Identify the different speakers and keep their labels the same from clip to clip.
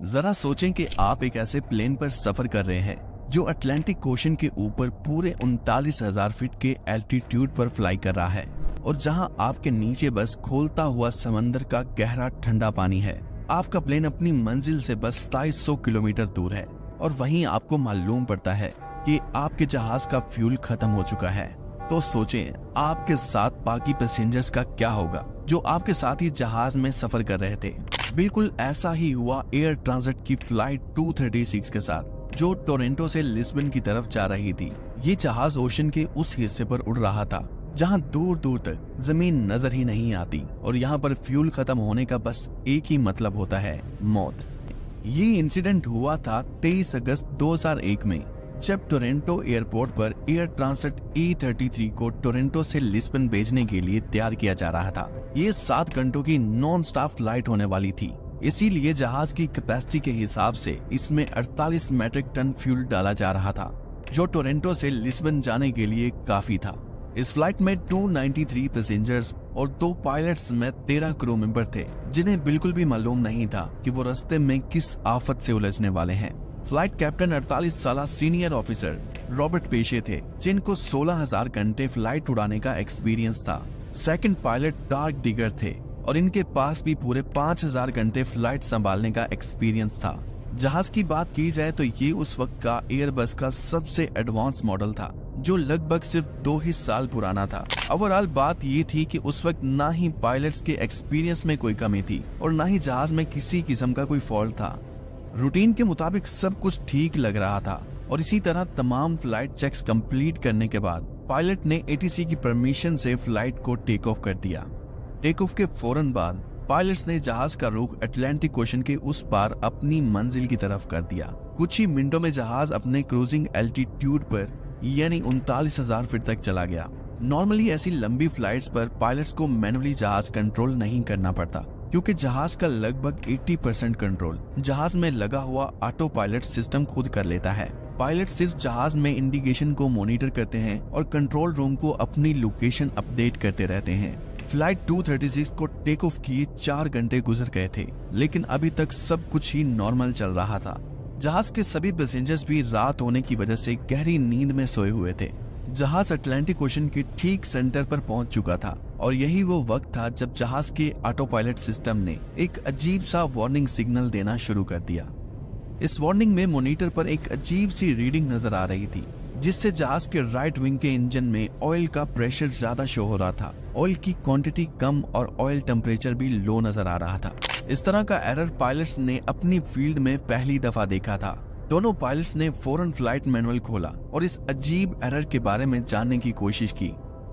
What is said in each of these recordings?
Speaker 1: जरा सोचें कि आप एक ऐसे प्लेन पर सफर कर रहे हैं जो अटलांटिक ओशन के ऊपर पूरे 39,000 फीट के एल्टीट्यूड पर फ्लाई कर रहा है और जहां आपके नीचे बस खोलता हुआ समंदर का गहरा ठंडा पानी है। आपका प्लेन अपनी मंजिल से बस 2700 किलोमीटर दूर है और वहीं आपको मालूम पड़ता है कि आपके जहाज का फ्यूल खत्म हो चुका है। तो सोचें आपके साथ बाकी पैसेंजर्स का क्या होगा जो आपके साथ ही जहाज में सफर कर रहे थे। बिल्कुल ऐसा ही हुआ एयर ट्रांजिट की फ्लाइट 236 के साथ जो टोरंटो से लिस्बन की तरफ जा रही थी। ये जहाज ओशन के उस हिस्से पर उड़ रहा था जहां दूर दूर तक जमीन नजर ही नहीं आती और यहाँ पर फ्यूल खत्म होने का बस एक ही मतलब होता है, मौत। ये इंसिडेंट हुआ था 23 अगस्त 2001 में जब टोरंटो एयरपोर्ट पर एयर ट्रांजिट E33 को टोरंटो से लिस्बन भेजने के लिए तैयार किया जा रहा था। ये 7 घंटों की नॉन स्टॉप फ्लाइट होने वाली थी, इसीलिए जहाज की कैपेसिटी के हिसाब से इसमें 48 मैट्रिक टन फ्यूल डाला जा रहा था जो टोरंटो से लिस्बन जाने के लिए काफी था। इस फ्लाइट में 293 पैसेंजर्स और 2 पायलट्स समेत 13 क्रू मेंबर थे जिन्हें बिल्कुल भी मालूम नहीं था कि वो रास्ते में किस आफत से उलझने वाले हैं। फ्लाइट कैप्टन 48 साल सीनियर ऑफिसर रॉबर्ट पेशे थे जिनको 16,000 घंटे फ्लाइट उड़ाने का एक्सपीरियंस था। सेकंड पायलट डार्क डिगर थे और इनके पास भी पूरे 5,000 घंटे फ्लाइट संभालने का एक्सपीरियंस था। जहाज की बात की जाए तो ये उस वक्त का एयरबस का सबसे एडवांस मॉडल था जो लगभग सिर्फ 2 ही साल पुराना था। ओवरऑल बात ये थी कि उस वक्त ना ही पायलट्स के एक्सपीरियंस में कोई कमी थी और ना ही जहाज में किसी किस्म का कोई फॉल्ट था। रूटीन के मुताबिक सब कुछ ठीक लग रहा था और इसी तरह तमाम फ्लाइट चेक्स कंप्लीट करने के बाद पायलट ने ATC की परमिशन से फ्लाइट को टेक ऑफ कर दिया। टेक ऑफ के फौरन बाद पायलट्स ने जहाज का रुख अटलांटिक ओशन के उस पार अपनी मंजिल की तरफ कर दिया। कुछ ही मिनटों में जहाज अपने क्रूजिंग एल्टीट्यूड पर यानी 39,000 फीट तक चला गया। नॉर्मली ऐसी लंबी फ्लाइट्स पर पायलट्स को मैनुअली जहाज कंट्रोल नहीं करना पड़ता क्योंकि जहाज का लगभग 80% कंट्रोल जहाज में लगा हुआ ऑटो पायलट सिस्टम खुद कर लेता है। पायलट सिर्फ जहाज में इंडिकेशन को मॉनिटर करते हैं और कंट्रोल रूम को अपनी लोकेशन अपडेट करते रहते हैं। फ्लाइट 236 को टेक ऑफ किए 4 घंटे गुजर गए थे लेकिन अभी तक सब कुछ ही नॉर्मल चल रहा था। जहाज के सभी पैसेंजर्स भी रात होने की वजह से गहरी नींद में सोए हुए थे। जहाज अटलांटिक ओशन के ठीक सेंटर पर पहुंच चुका था और यही वो वक्त था जब जहाज के ऑटो पायलट सिस्टम ने एक अजीब सा वार्निंग सिग्नल देना शुरू कर दिया। इस वार्निंग में मॉनिटर पर एक अजीब सी रीडिंग नजर आ रही थी जिससे जहाज के राइट विंग के इंजन में ऑयल का प्रेशर ज्यादा शो हो रहा था। ऑयल की क्वांटिटी कम और ऑयल टेम्परेचर भी लो नजर आ रहा था। इस तरह का एरर पायलट्स ने अपनी फील्ड में पहली दफा देखा था। दोनों पायलट्स ने फौरन फ्लाइट मैनुअल खोला और इस अजीब एरर के बारे में जानने की कोशिश की।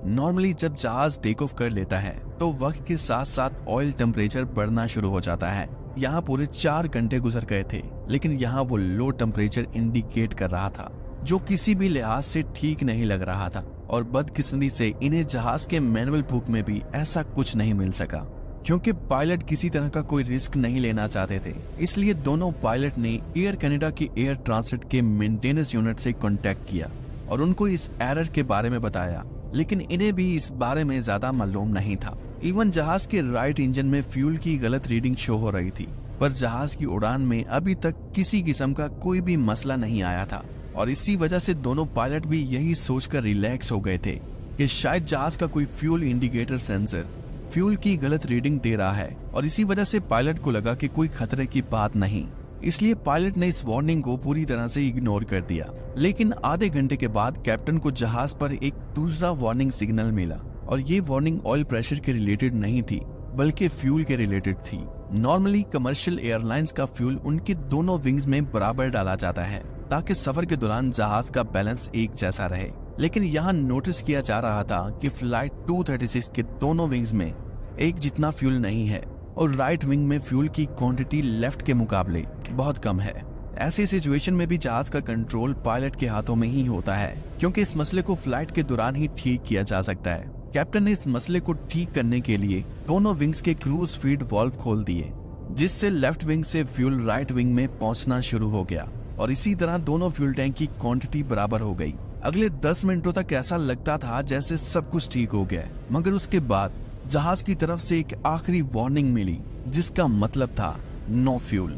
Speaker 1: नॉर्मली जब जहाज टेक ऑफ कर लेता है तो वक्त के साथ साथ ऑयल टेम्परेचर बढ़ना शुरू हो जाता है। यहाँ पूरे 4 घंटे गुजर गए थे लेकिन यहाँ वो लो टेम्परेचर इंडिकेट कर रहा था जो किसी भी लिहाज से ठीक नहीं लग रहा था और बदकिस्मती से इन्हें जहाज के मैनुअल बुक में भी ऐसा कुछ नहीं मिल सका क्योंकि पायलट किसी तरह का कोई रिस्क नहीं लेना चाहते थे। इसलिए दोनों पायलट ने एयर कनाडा के एयर ट्रांजिट के मेंटेनेंस यूनिट से कांटेक्ट किया और उनको इस एरर के बारे में बताया लेकिन इन्हें भी इस बारे में ज्यादा मालूम नहीं था। इवन जहाज के राइट इंजन में फ्यूल की गलत रीडिंग शो हो रही थी पर जहाज की उड़ान में अभी तक किसी किस्म का कोई भी मसला नहीं आया था और इसी वजह से दोनों पायलट भी यही सोचकर रिलैक्स हो गए थे कि शायद जहाज का कोई फ्यूल इंडिकेटर सेंसर फ्यूल की गलत रीडिंग दे रहा है और इसी वजह से पायलट को लगा कि कोई खतरे की बात नहीं। इसलिए पायलट ने इस वार्निंग को पूरी तरह से इग्नोर कर दिया। लेकिन आधे घंटे के बाद कैप्टन को जहाज पर एक दूसरा वार्निंग सिग्नल मिला और ये वार्निंग ऑयल प्रेशर के रिलेटेड नहीं थी बल्कि फ्यूल के रिलेटेड थी। नॉर्मली कमर्शियल एयरलाइंस का फ्यूल उनके दोनों विंग्स में बराबर डाला जाता है ताकि सफर के दौरान जहाज का बैलेंस एक जैसा रहे, लेकिन यहाँ नोटिस किया जा रहा था कि फ्लाइट 236 के दोनों विंग्स में एक जितना फ्यूल नहीं है और राइट विंग में फ्यूल की क्वांटिटी लेफ्ट के मुकाबले बहुत कम है। ऐसी सिचुएशन में भी जहाज का कंट्रोल पायलट के हाथों में ही होता है क्योंकि इस मसले को फ्लाइट के दौरान ही ठीक किया जा सकता है। कैप्टन ने इस मसले को ठीक करने के लिए दोनों विंग्स के क्रूज फीड वाल्व खोल दिए जिससे लेफ्ट विंग से फ्यूल राइट विंग में पहुंचना शुरू हो गया और इसी तरह दोनों फ्यूल टैंक की क्वांटिटी बराबर हो गई। अगले 10 मिनटों तक ऐसा लगता था जैसे सब कुछ ठीक हो गया मगर उसके बाद जहाज की तरफ से एक आखिरी वार्निंग मिली जिसका मतलब था नो फ्यूल।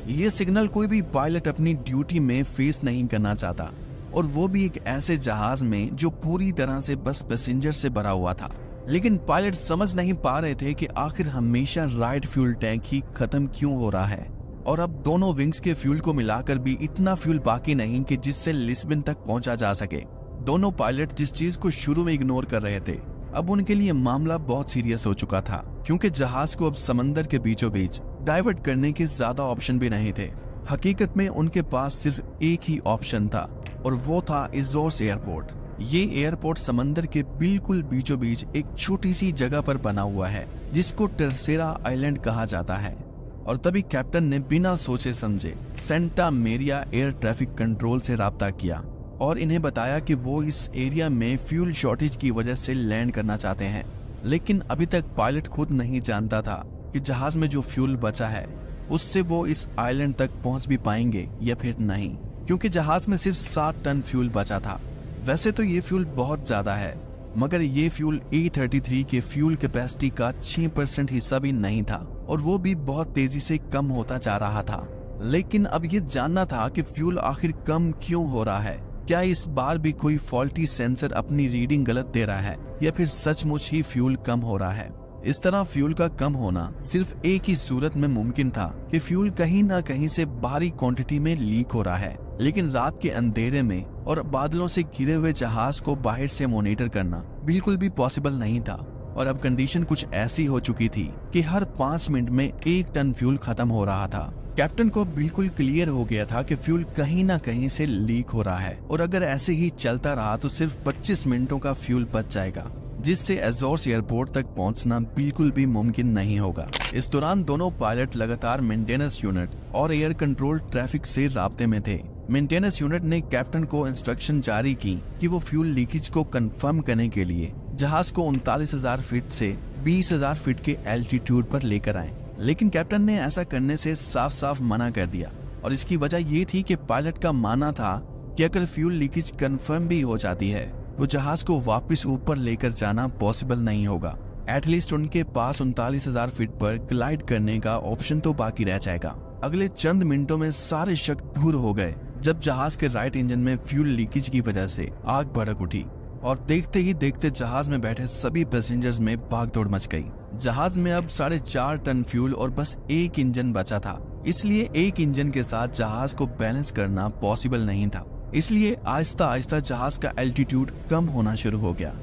Speaker 1: ये सिग्नल कोई भी पायलट अपनी ड्यूटी में फेस नहीं करना चाहता, और वो भी एक ऐसे जहाज में जो पूरी तरह से बस पैसेंजर से भरा हुआ था। लेकिन पायलट समझ नहीं पा रहे थे कि आखिर हमेशा राइट फ्यूल टैंक ही खत्म क्यों हो रहा है, और अब दोनों विंग्स के फ्यूल को मिलाकर भी इतना फ्यूल बाकी नहीं कि जिससे लिस्बन तक पहुंचा जा सके। दोनों पायलट जिस चीज को शुरू में इग्नोर कर रहे थे, अब उनके लिए मामला बहुत सीरियस हो चुका था, क्योंकि जहाज को अब समंदर के बीचों बीच डाइवर्ट करने के ज्यादा ऑप्शन भी नहीं थे। हकीकत में उनके पास सिर्फ एक ही ऑप्शन था, और वो था इज़ोर्स एयरपोर्ट। ये एयरपोर्ट समंदर के बिल्कुल बीचों बीच एक छोटी सी जगह पर बना हुआ है, जिसको टरसेरा आइलैंड कहा जाता है। और तभी कैप्टन ने बिना सोचे समझे सेंटा मेरिया एयर ट्रैफिक कंट्रोल से राब्ता किया और इन्हें बताया कि वो इस एरिया में फ्यूल शॉर्टेज की वजह से लैंड करना चाहते हैं। लेकिन अभी तक पायलट खुद नहीं जानता था कि जहाज में जो फ्यूल बचा है उससे वो इस आइलैंड तक पहुंच भी पाएंगे या फिर नहीं, क्योंकि जहाज में सिर्फ 7 टन फ्यूल बचा था। वैसे तो ये फ्यूल बहुत ज्यादा है, मगर ये फ्यूल A33 के फ्यूल कैपेसिटी का 6% हिस्सा भी नहीं था, और वो भी बहुत तेजी से कम होता जा रहा था। लेकिन अब ये जानना था कि फ्यूल आखिर कम क्यों हो रहा है। क्या इस बार भी कोई फॉल्टी सेंसर अपनी रीडिंग गलत दे रहा है, या फिर सचमुच ही फ्यूल कम हो रहा है। इस तरह फ्यूल का कम होना सिर्फ एक ही सूरत में मुमकिन था कि फ्यूल कहीं ना कहीं से भारी क्वांटिटी में लीक हो रहा है। लेकिन रात के अंधेरे में और बादलों से घिरे हुए जहाज को बाहर से मॉनिटर करना बिल्कुल भी पॉसिबल नहीं था। और अब कंडीशन कुछ ऐसी हो चुकी थी कि हर 5 मिनट में 1 टन फ्यूल खत्म हो रहा था। कैप्टन को बिल्कुल क्लियर हो गया था कि फ्यूल कहीं ना कहीं से लीक हो रहा है, और अगर ऐसे ही चलता रहा तो सिर्फ 25 मिनटों का फ्यूल बच जाएगा, जिससे एज़ोर्स एयरपोर्ट तक पहुंचना बिल्कुल भी मुमकिन नहीं होगा। इस दौरान दोनों पायलट लगातार मेंटेनेंस यूनिट और एयर कंट्रोल ट्रैफिक से राब्ते में थे। मेंटेनेंस यूनिट ने कैप्टन को इंस्ट्रक्शन जारी की कि वो फ्यूल लीकेज को कंफर्म करने के लिए जहाज को 39,000 फीट से 20,000 फीट के एल्टीट्यूड पर लेकर आए। लेकिन कैप्टन ने ऐसा करने से साफ साफ मना कर दिया, और इसकी वजह ये थी कि पायलट का मानना था कि अगर फ्यूल लीकेज कंफर्म भी हो जाती है तो जहाज को वापस ऊपर लेकर जाना पॉसिबल नहीं होगा। एटलीस्ट उनके पास 39,000 फीट पर ग्लाइड करने का ऑप्शन तो बाकी रह जाएगा। अगले चंद मिनटों में सारे शक दूर हो गए जब जहाज के राइट इंजन में फ्यूल लीकेज की वजह से आग भड़क उठी, और देखते ही देखते जहाज में बैठे सभी पैसेंजर्स में भागदौड़ मच गई। जहाज में अब 4.5 टन फ्यूल और बस एक इंजन बचा था, इसलिए एक इंजन के साथ जहाज को बैलेंस करना पॉसिबल नहीं था। इसलिए आहिस्ता आहिस्ता जहाज का एल्टीट्यूड कम होना शुरू हो गया,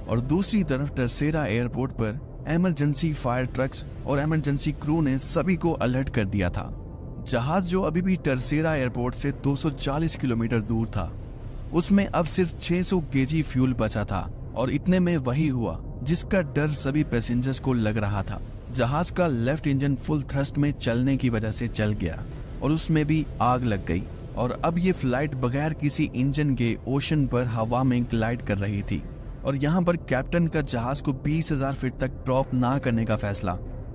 Speaker 1: और दूसरी तरफ टरसेरा एयरपोर्ट पर इमरजेंसी फायर ट्रक्स और इमरजेंसी क्रू ने सभी को अलर्ट कर दिया था। जहाज जो अभी भी टरसेरा एयरपोर्ट से 240 किलोमीटर दूर था, उसमें अब सिर्फ 600 केजी फ्यूल बचा था, और इतने में वही हुआ जिसका डर सभी पैसेंजर्स को लग रहा था। जहाज का लेफ्ट इंजन फुल थ्रस्ट में चलने की वजह से चल गया, और उसमें भी आग लग गई, और अब ये फ्लाइट बगैर किसी इंजन के ओशन पर हवा में ग्लाइड कर रही थी। और यहाँ पर कैप्टन का जहाज को 20,000 फीट तक ड्रॉप ना करने का फैसला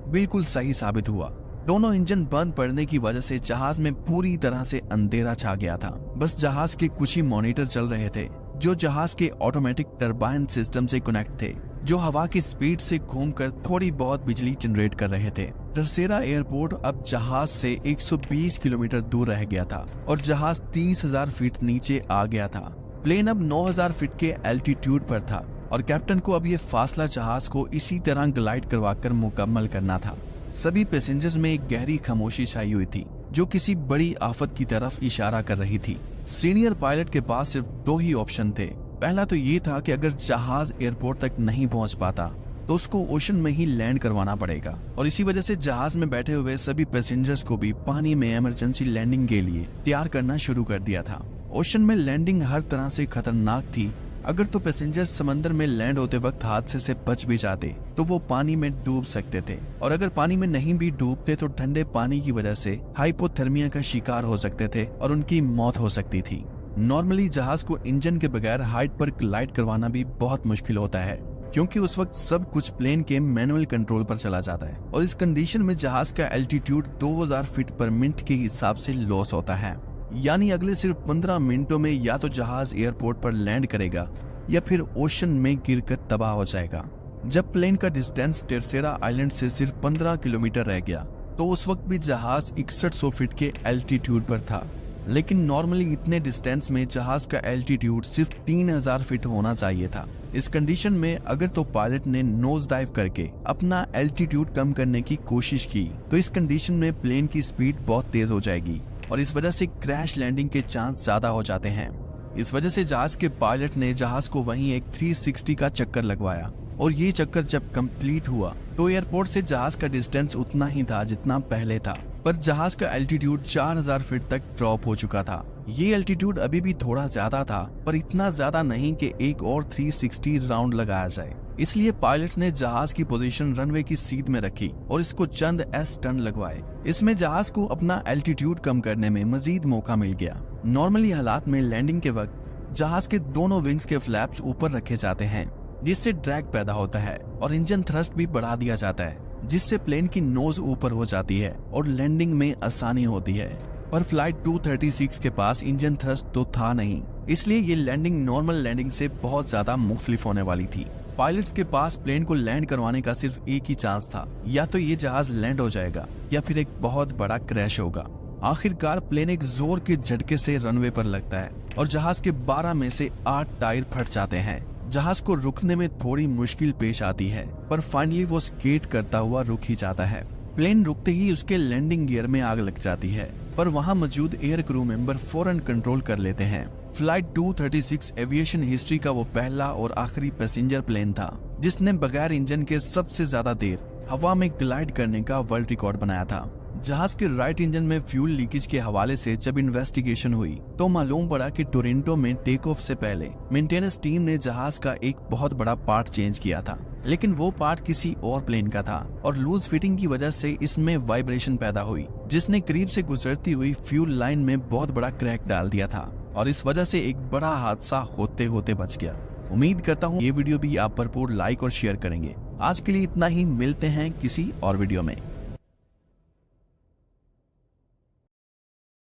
Speaker 1: बिल्कुल सही साबित हुआ। दोनों इंजन बंद पड़ने की वजह से जहाज में पूरी तरह से अंधेरा छा गया था। बस जहाज के कुछ ही मॉनिटर चल रहे थे, जो जहाज के ऑटोमेटिक टरबाइन सिस्टम से कनेक्ट थे, जो हवा की स्पीड से घूमकर थोड़ी बहुत बिजली जनरेट कर रहे थे। टरसेरा एयरपोर्ट अब जहाज से 120 किलोमीटर दूर रह गया था, और जहाज 30,000 फीट नीचे आ गया था। प्लेन अब 9,000 फीट के एल्टीट्यूड पर था, और कैप्टन को अब ये फासला जहाज को इसी तरह ग्लाइड करवाकर मुकम्मल करना था। सभी पैसेंजर्स में एक गहरी खामोशी छाई हुई थी, जो किसी बड़ी आफत की तरफ इशारा कर रही थी। सीनियर पायलट के पास सिर्फ 2 ही ऑप्शन थे। पहला तो ये था कि अगर जहाज एयरपोर्ट तक नहीं पहुंच पाता तो उसको ओशन में ही लैंड करवाना पड़ेगा, और इसी वजह से जहाज में बैठे हुए सभी पैसेंजर्स को भी पानी में इमरजेंसी लैंडिंग के लिए तैयार करना शुरू कर दिया था। ओशन में लैंडिंग हर तरह से खतरनाक थी। अगर तो पैसेंजर्स समंदर में लैंड होते वक्त हादसे से बच भी जाते तो वो पानी में डूब सकते थे, और अगर पानी में नहीं भी डूबते तो ठंडे पानी की वजह से हाइपोथर्मिया का शिकार हो सकते थे और उनकी मौत हो सकती थी। नॉर्मली जहाज को इंजन के बगैर हाइट पर ग्लाइड करवाना भी बहुत मुश्किल होता है, क्योंकि उस वक्त सब कुछ प्लेन के मैनुअल कंट्रोल पर चला जाता है, और इस कंडीशन में जहाज का एल्टीट्यूड 2000 फीट पर मिनट के हिसाब से लॉस होता है। यानी अगले सिर्फ 15 मिनटों में या तो जहाज एयरपोर्ट पर लैंड करेगा या फिर ओशन में गिरकर तबाह हो जाएगा। जब प्लेन का डिस्टेंस टरसेरा आइलैंड से सिर्फ 15 किलोमीटर रह गया तो उस वक्त भी जहाज 6100 फीट के एल्टीट्यूड पर था। लेकिन नॉर्मली इतने डिस्टेंस में जहाज का एल्टीट्यूड सिर्फ 3000 फीट होना चाहिए था। इस कंडीशन में अगर तो पायलट ने नोज डाइव करके अपना एल्टीट्यूड कम करने की कोशिश की तो इस कंडीशन में प्लेन की स्पीड बहुत तेज हो जाएगी और इस वजह से क्रैश लैंडिंग के चांस ज्यादा हो जाते हैं। इस वजह से जहाज के पायलट ने जहाज को वहीं एक 360 का चक्कर लगवाया और ये चक्कर जब कंप्लीट हुआ तो एयरपोर्ट से जहाज का डिस्टेंस उतना ही था जितना पहले था, पर जहाज का एल्टीट्यूड 4000 फीट तक ड्रॉप हो चुका था। ये एल्टीट्यूड अभी भी थोड़ा ज्यादा था, पर इतना ज्यादा नहीं कि एक और 360 राउंड लगाया जाए। इसलिए पायलट ने जहाज की पोजीशन रनवे की सीध में रखी और इसको चंद एस टर्न लगवाए। इसमें जहाज को अपना एल्टीट्यूड कम करने में मजीद मौका मिल गया। नॉर्मली हालात में लैंडिंग के वक्त जहाज के दोनों विंग्स के फ्लैप्स ऊपर रखे जाते हैं, जिससे ड्रैग पैदा होता है और इंजन थ्रस्ट भी बढ़ा दिया जाता है, जिससे प्लेन की नोज ऊपर हो जाती है और लैंडिंग में आसानी होती है। पर फ्लाइट 236 के पास इंजन थ्रस्ट तो था नहीं, इसलिए ये लैंडिंग नॉर्मल लैंडिंग से बहुत ज्यादा मुख्तलिफ होने वाली थी। पायलट्स के पास प्लेन को लैंड करवाने का सिर्फ एक ही चांस था, या तो ये जहाज लैंड हो जाएगा या फिर एक बहुत बड़ा क्रैश होगा। आखिरकार प्लेन एक जोर के झटके से रनवे पर लगता है और जहाज के 12 में से 8 टायर फट जाते हैं। जहाज को रुकने में थोड़ी मुश्किल पेश आती है, पर फाइनली वो स्केट करता हुआ रुक ही जाता है। प्लेन रुकते ही उसके लैंडिंग गियर में आग लग जाती है, पर वहां मौजूद एयर क्रू मेंबर फौरन कंट्रोल कर लेते हैं। फ्लाइट 236 एविएशन हिस्ट्री का वो पहला और आखिरी पैसेंजर प्लेन था जिसने बगैर इंजन के सबसे ज्यादा देर हवा में ग्लाइड करने का वर्ल्ड रिकॉर्ड बनाया था। जहाज के राइट इंजन में फ्यूल लीकेज के हवाले से जब इन्वेस्टिगेशन हुई तो मालूम पड़ा कि टोरंटो में टेक ऑफ से पहले मेंटेनेंस टीम ने जहाज का एक बहुत बड़ा पार्ट चेंज किया था, लेकिन वो पार्ट किसी और प्लेन का था और लूज फिटिंग की वजह से इसमें वाइब्रेशन पैदा हुई, जिसने करीब से गुजरती हुई फ्यूल लाइन में बहुत बड़ा क्रैक डाल दिया था और इस वजह से एक बड़ा हादसा होते होते बच गया। उम्मीद करता हूँ ये वीडियो भी आप भरपूर लाइक और शेयर करेंगे। आज के लिए इतना ही, मिलते हैं किसी और वीडियो में।